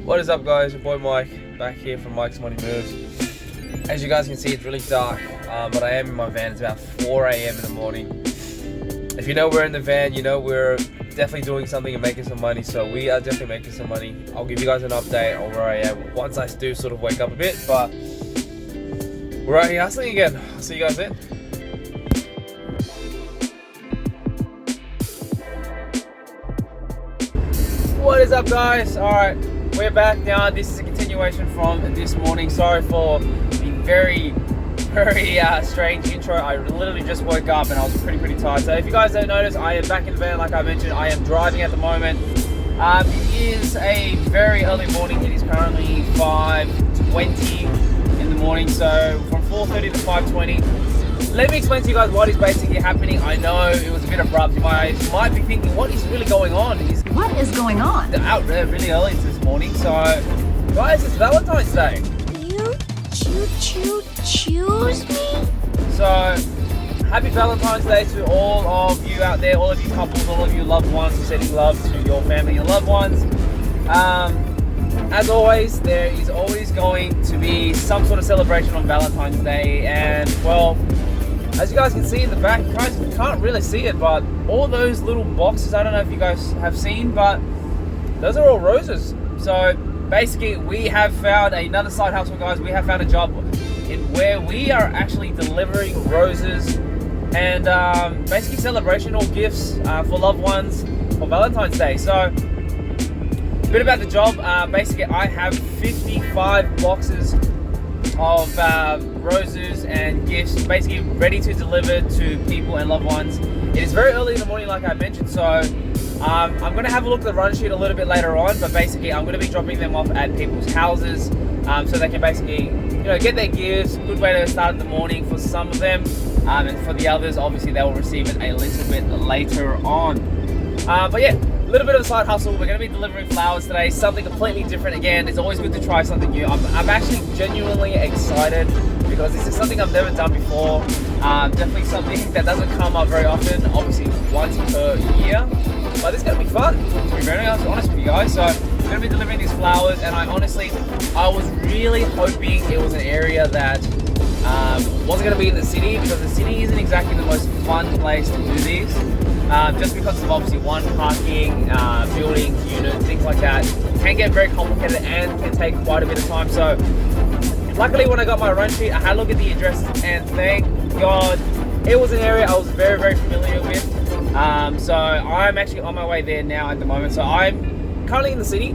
What is up, guys? Your boy Mike back here from Mike's Money Moves. As you guys can see, it's really dark, but I am in my van. It's about 4 a.m. in the morning. If you know we're in the van, you know we're definitely doing something and making some money. So we are definitely making some money. I'll give you guys an update on where I am once I do sort of wake up a bit. But we're out here hustling again. I'll see you guys then. What is up, guys? All right. We're back now. This is a continuation from this morning. Sorry for the very strange intro. I literally just woke up and I was pretty tired. So if you guys don't notice, I am back in the van. Like I mentioned, I am driving at the moment. It is a very early morning. It is currently 5:20 in the morning. So from 4:30 to 5:20. Let me explain to you guys what is basically happening. I know it was a bit abrupt. You might be thinking, what is really going on? What is going on? They're out there really early this morning. So, guys, it's Valentine's Day. You choose me? So, happy Valentine's Day to all of you out there, all of you couples, all of you loved ones who are sending love to your family and loved ones. As always, there is always going to be some sort of celebration on Valentine's Day, and well, as you guys can see in the back, you guys can't really see it, but all those little boxes, I don't know if you guys have seen, but those are all roses. So basically, we have found another side hustle, guys. We have found a job in where we are actually delivering roses and basically celebrational gifts for loved ones for Valentine's Day. So a bit about the job. Basically, I have 55 boxes of roses and gifts basically ready to deliver to people and loved ones. It is very early in the morning, like I mentioned, so I'm going to have a look at the run sheet a little bit later on, but basically I'm going to be dropping them off at people's houses so they can basically get their gifts. Good way to start the morning for some of them, and for the others obviously they will receive it a little bit later on. But yeah, a little bit of a side hustle. We're going to be delivering flowers today, something completely different. Again, it's always good to try something new. I'm actually genuinely excited because this is something I've never done before. Definitely something that doesn't come up very often, obviously once per year. But it's going to be fun, to be very honest with you guys. So we're going to be delivering these flowers, and I was really hoping it was an area that wasn't going to be in the city, because the city isn't exactly the most fun place to do these. Just because of obviously parking, buildings, units, things like that can get very complicated and can take quite a bit of time. So luckily when I got my run sheet, I had a look at the addresses, and thank God it was an area I was very familiar with. So I'm actually on my way there now at the moment. So I'm currently in the city,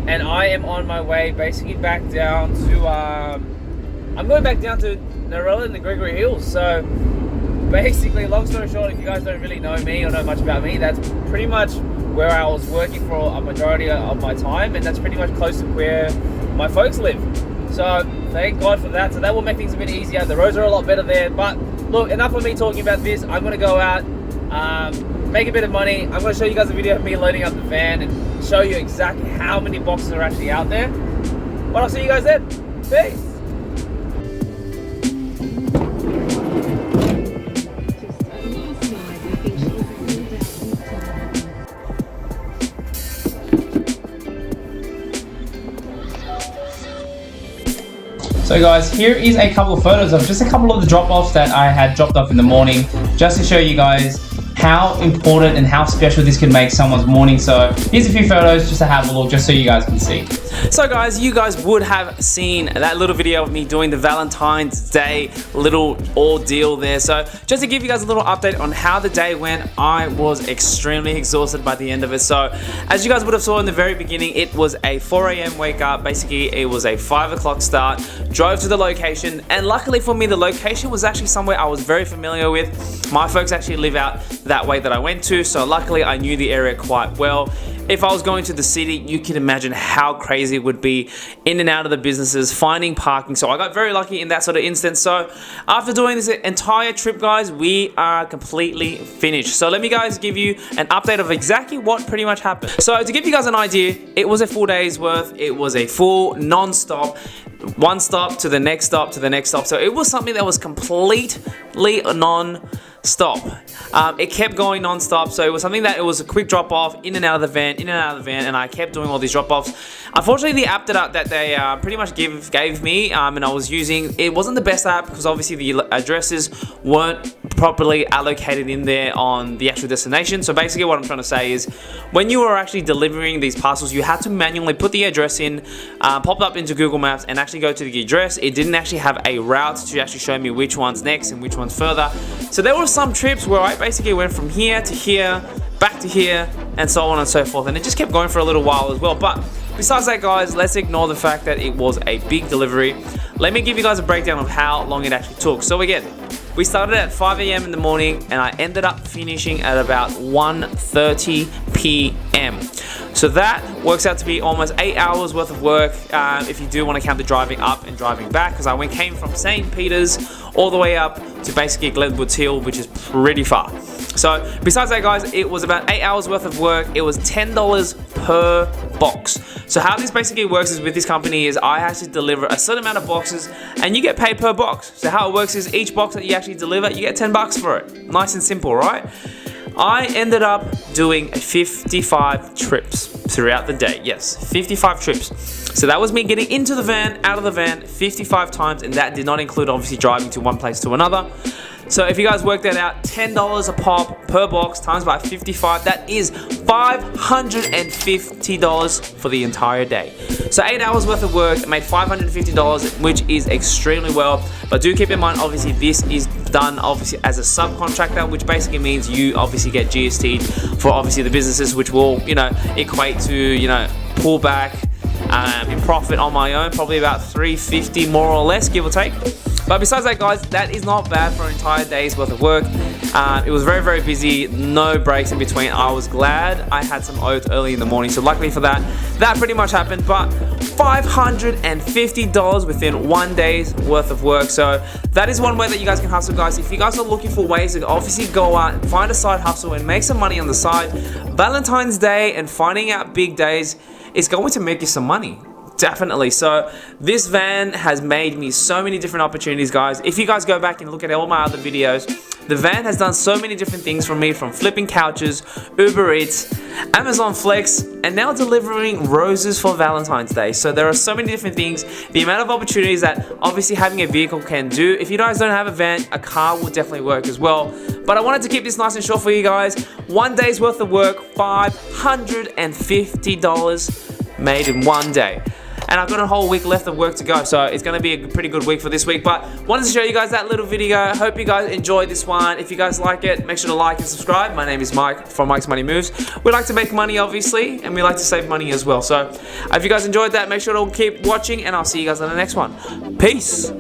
and I am on my way basically back down to I'm going back down to Narella and the Gregory Hills. So basically, long story short, if you guys don't really know me or know much about me, that's pretty much where I was working for a majority of my time, and that's pretty much close to where my folks live. So thank God for that. So that will make things a bit easier. The roads are a lot better there. But look, enough of me talking about this. I'm going to go out, make a bit of money. I'm going to show you guys a video of me loading up the van and show you exactly how many boxes are actually out there. But I'll see you guys then. Peace. So guys, here is a couple of photos of just a couple of the drop-offs that I had dropped off in the morning, just to show you guys how important and how special this can make someone's morning. So here's a few photos just to have a look, just so you guys can see. So guys, you guys would have seen that little video of me doing the Valentine's Day little ordeal there. So just to give you guys a little update on how the day went, I was extremely exhausted by the end of it. So as you guys would have saw in the very beginning, it was a 4 a.m. wake up. Basically, it was a 5 o'clock start, drove to the location, and luckily for me, the location was actually somewhere I was very familiar with. My folks actually live out that way that I went to, so luckily I knew the area quite well. If I was going to the city, you can imagine how crazy it would be in and out of the businesses, finding parking. So I got very lucky in that sort of instance. So after doing this entire trip, guys, we are completely finished. So let me guys give you an update of exactly what pretty much happened. So to give you guys an idea, it was a full day's worth. It was a full non-stop, one stop to the next stop to the next stop. So it was something that was completely non-stop. stop. It kept going non-stop, so it was something that it was a quick drop off, in and out of the van, in and out of the van, and I kept doing all these drop offs. Unfortunately, the app that they pretty much gave me, and I was using, it wasn't the best app because obviously the addresses weren't properly allocated in there on the actual destination. So basically what I'm trying to say is, when you were actually delivering these parcels, you had to manually put the address in, pop it up into Google Maps, and actually go to the address. It didn't actually have a route to actually show me which one's next and which one's further. So there were some trips where I basically went from here to here, back to here, and so on and so forth, and it just kept going for a little while as well. But besides that, guys, let's ignore the fact that it was a big delivery. Let me give you guys a breakdown of how long it actually took. So again, we started at 5 a.m. in the morning, and I ended up finishing at about 1:30 p.m. So that works out to be almost 8 hours worth of work, if you do want to count the driving up and driving back, because I came from St. Peter's all the way up to basically Glenwood's Hill, which is pretty far. So besides that, guys, it was about 8 hours worth of work. It was $10 per box. So how this basically works is, with this company, is I actually deliver a certain amount of boxes and you get paid per box. So how it works is, each box that you actually deliver, you get $10 for it. Nice and simple, right? I ended up doing 55 trips throughout the day. Yes, 55 trips. So that was me getting into the van, out of the van 55 times, and that did not include obviously driving to one place to another. So if you guys work that out, $10 a pop per box times by 55, that is $550 for the entire day. So 8 hours worth of work, made $550, which is extremely well. But do keep in mind, obviously this is done obviously as a subcontractor, which basically means you obviously get GST'd for obviously the businesses, which will, you know, equate to, you know, pull back in profit on my own, probably about $350 more or less, give or take. But besides that, guys, that is not bad for an entire day's worth of work. It was very, very busy, no breaks in between. I was glad I had some oats early in the morning, so luckily for that, that pretty much happened. But $550 within 1 day's worth of work. So that is one way that you guys can hustle, guys. If you guys are looking for ways to obviously go out and find a side hustle and make some money on the side, Valentine's Day and finding out big days is going to make you some money. Definitely. So this van has made me so many different opportunities, guys. If you guys go back and look at all my other videos, the van has done so many different things for me, from flipping couches, Uber Eats, Amazon Flex, and now delivering roses for Valentine's Day. So there are so many different things, the amount of opportunities that obviously having a vehicle can do. If you guys don't have a van, a car will definitely work as well. But I wanted to keep this nice and short for you guys. 1 day's worth of work, $550 made in 1 day. And I've got a whole week left of work to go, so it's going to be a pretty good week for this week. But wanted to show you guys that little video. I hope you guys enjoyed this one. If you guys like it, make sure to like and subscribe. My name is Mike from Mike's Money Moves. We like to make money, obviously, and we like to save money as well. So if you guys enjoyed that, make sure to keep watching, and I'll see you guys on the next one. Peace.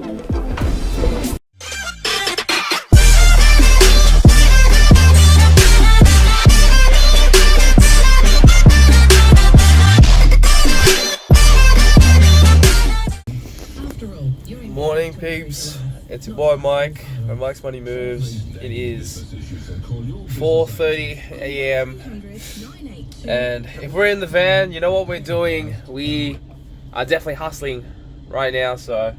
Morning, peeps. It's your boy Mike from Mike's Money Moves. It is 4:30 a.m. and if we're in the van, you know what we're doing. We are definitely hustling right now, so